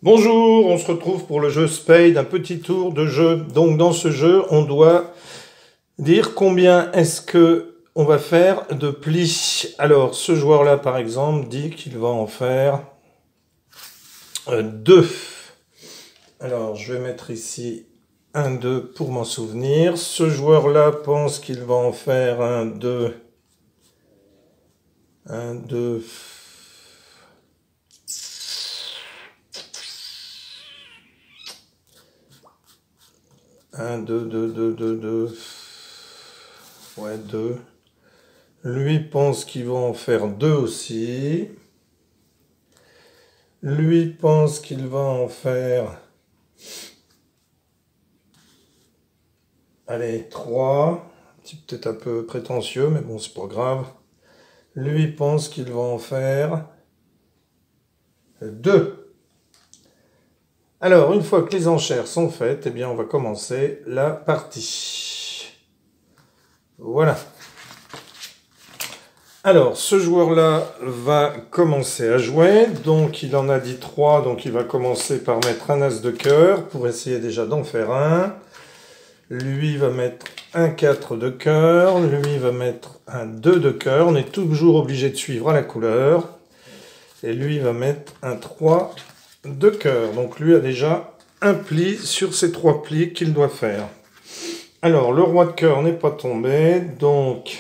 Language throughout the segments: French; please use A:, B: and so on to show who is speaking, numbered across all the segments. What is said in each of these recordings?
A: Bonjour, on se retrouve pour le jeu Spade, un petit tour de jeu. Donc dans ce jeu, on doit dire combien est-ce que on va faire de plis. Alors ce joueur-là par exemple dit qu'il va en faire 2. Alors je vais mettre ici un 2 pour m'en souvenir. Ce joueur-là pense qu'il va en faire un 2. Un 2. Un, 2, 2, 2, 2, 2. Ouais, 2. Lui pense qu'il va en faire 2 aussi. Lui pense qu'il va en faire... Allez, 3. C'est peut-être un peu prétentieux, mais bon, c'est pas grave. Lui pense qu'il va en faire 2. Alors, une fois que les enchères sont faites, eh bien, on va commencer la partie. Voilà. Alors, ce joueur-là va commencer à jouer. Donc, il en a dit 3. Donc, il va commencer par mettre un as de cœur pour essayer déjà d'en faire un. Lui va mettre un 4 de cœur. Lui va mettre un 2 de cœur. On est toujours obligé de suivre à la couleur. Et lui va mettre un 3 de cœur. Donc lui a déjà un pli sur ces 3 plis qu'il doit faire. Alors le roi de cœur n'est pas tombé, donc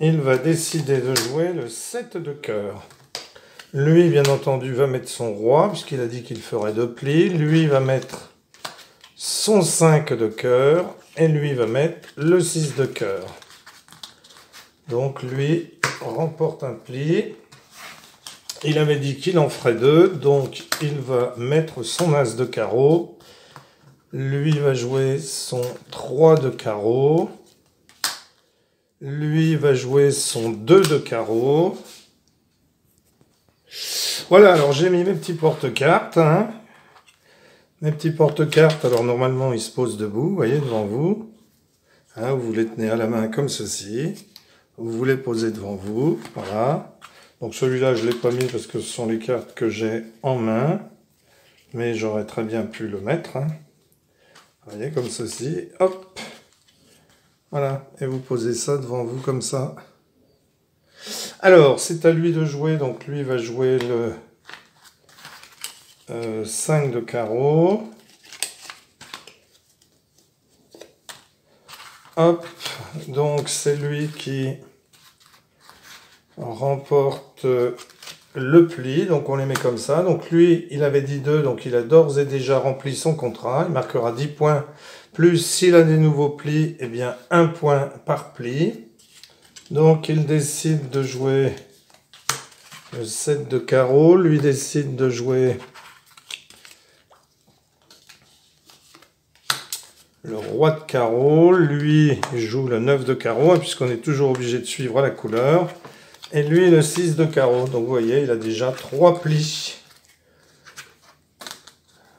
A: il va décider de jouer le 7 de cœur. Lui bien entendu va mettre son roi puisqu'il a dit qu'il ferait 2 plis. Lui va mettre son 5 de cœur et lui va mettre le 6 de cœur. Donc lui remporte un pli. Il avait dit qu'il en ferait 2, donc il va mettre son as de carreau. Lui va jouer son 3 de carreau. Lui va jouer son 2 de carreau. Voilà, alors j'ai mis mes petits porte-cartes. Mes petits porte-cartes, alors normalement ils se posent debout, vous voyez, devant vous. Vous les tenez à la main comme ceci. Vous les posez devant vous, voilà. Donc celui-là, je ne l'ai pas mis parce que ce sont les cartes que j'ai en main. Mais j'aurais très bien pu le mettre. Vous voyez, comme ceci. Hop. Voilà. Et vous posez ça devant vous comme ça. Alors, c'est à lui de jouer. Donc lui va jouer le 5 de carreau. Hop. Donc c'est lui qui remporte le pli, donc on les met comme ça. Donc lui, il avait dit 2, donc il a d'ores et déjà rempli son contrat. Il marquera 10 points, plus s'il a des nouveaux plis, eh bien 1 point par pli. Donc il décide de jouer le 7 de carreau, lui décide de jouer le roi de carreau, lui joue le 9 de carreau, puisqu'on est toujours obligé de suivre à la couleur. Et lui, le 6 de carreau. Donc, vous voyez, il a déjà 3 plis.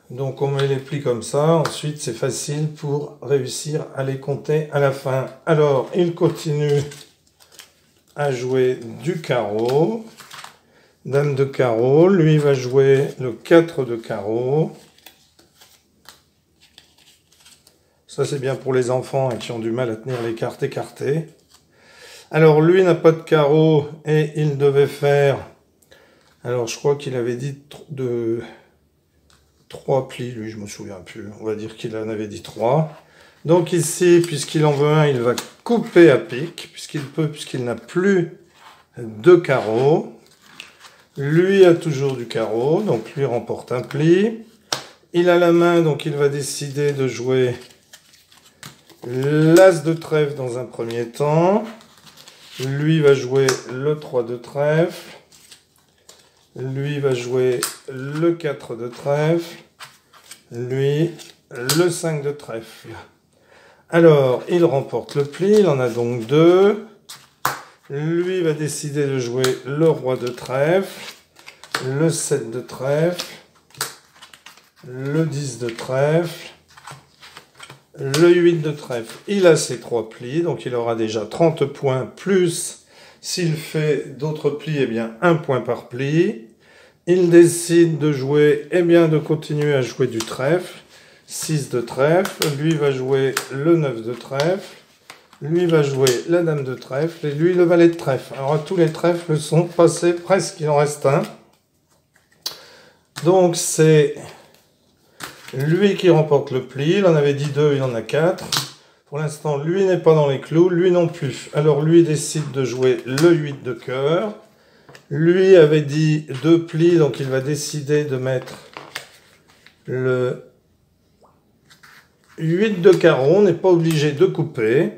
A: Donc, on met les plis comme ça. Ensuite, c'est facile pour réussir à les compter à la fin. Alors, il continue à jouer du carreau. Dame de carreau. Lui va jouer le 4 de carreau. Ça, c'est bien pour les enfants qui ont du mal à tenir les cartes écartées. Alors, lui n'a pas de carreau et il devait faire... Alors, je crois qu'il avait dit 3 plis. Lui, je ne me souviens plus. On va dire qu'il en avait dit 3. Donc ici, puisqu'il en veut un, il va couper à pic, puisqu'il peut, puisqu'il n'a plus de carreau. Lui a toujours du carreau, donc lui remporte un pli. Il a la main, donc il va décider de jouer l'as de trèfle dans un premier temps. Lui va jouer le 3 de trèfle. Lui va jouer le 4 de trèfle. Lui, le 5 de trèfle. Alors, il remporte le pli. Il en a donc 2. Lui va décider de jouer le roi de trèfle. Le 7 de trèfle. Le 10 de trèfle. Le 8 de trèfle, il a ses 3 plis, donc il aura déjà 30 points, plus s'il fait d'autres plis, eh bien 1 point par pli. Il décide de jouer, eh bien de continuer à jouer du trèfle. 6 de trèfle, lui va jouer le 9 de trèfle, lui va jouer la dame de trèfle et lui le valet de trèfle. Alors tous les trèfles sont passés, presque il en reste un. Donc c'est lui qui remporte le pli, il en avait dit 2, il en a 4. Pour l'instant, lui n'est pas dans les clous, lui non plus. Alors lui décide de jouer le 8 de cœur. Lui avait dit 2 plis, donc il va décider de mettre le 8 de carreau, on n'est pas obligé de couper.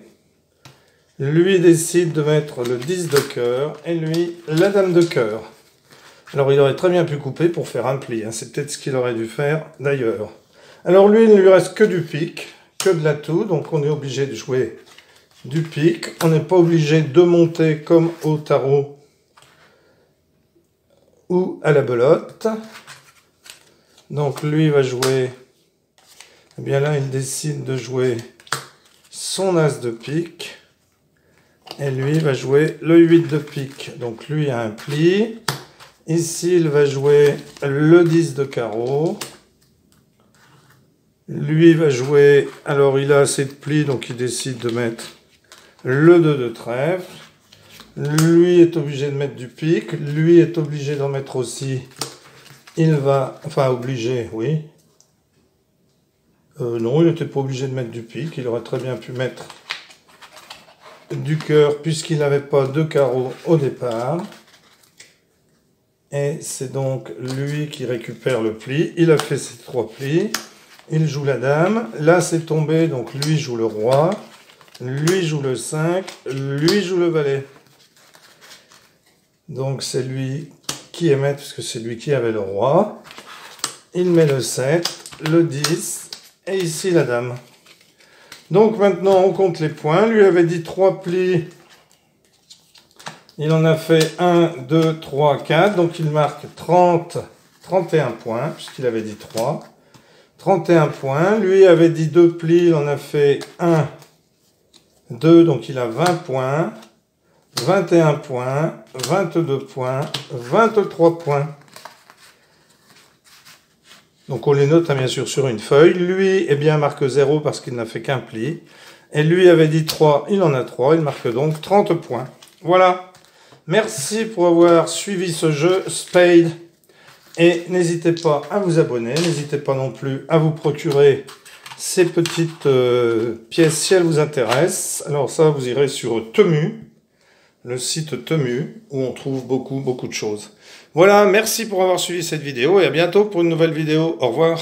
A: Lui décide de mettre le 10 de cœur et lui la dame de cœur. Alors il aurait très bien pu couper pour faire un pli, hein. C'est peut-être ce qu'il aurait dû faire d'ailleurs. Alors lui, il ne lui reste que du pique, que de l'atout, donc on est obligé de jouer du pique. On n'est pas obligé de monter comme au tarot ou à la belote. Donc lui va jouer, eh bien là il décide de jouer son as de pique. Et lui va jouer le 8 de pique. Donc lui a un pli. Ici il va jouer le 10 de carreau. Lui va jouer, alors il a assez de plis, donc il décide de mettre le 2 de trèfle. Lui est obligé de mettre du pique. Lui est obligé d'en mettre aussi. Il va, enfin obligé, oui. Non, il n'était pas obligé de mettre du pique. Il aurait très bien pu mettre du cœur puisqu'il n'avait pas de carreau au départ. Et c'est donc lui qui récupère le pli. Il a fait ses 3 plis. Il joue la dame. Là, c'est tombé, donc lui joue le roi. Lui joue le 5. Lui joue le valet. Donc c'est lui qui est maître, puisque c'est lui qui avait le roi. Il met le 7, le 10, et ici la dame. Donc maintenant, on compte les points. Lui avait dit 3 plis. Il en a fait 1, 2, 3, 4. Donc il marque 31 points, puisqu'il avait dit 3. 31 points. Lui avait dit 2 plis. Il en a fait 1, 2. Donc il a 20 points. 21 points. 22 points. 23 points. Donc on les note bien sûr sur une feuille. Lui, eh bien, marque 0 parce qu'il n'a fait qu'un pli. Et lui avait dit 3, il en a 3. Il marque donc 30 points. Voilà. Merci pour avoir suivi ce jeu Spade. Et n'hésitez pas à vous abonner. N'hésitez pas non plus à vous procurer ces petites pièces si elles vous intéressent. Alors ça, vous irez sur Temu, le site Temu, où on trouve beaucoup de choses. Voilà, merci pour avoir suivi cette vidéo et à bientôt pour une nouvelle vidéo. Au revoir.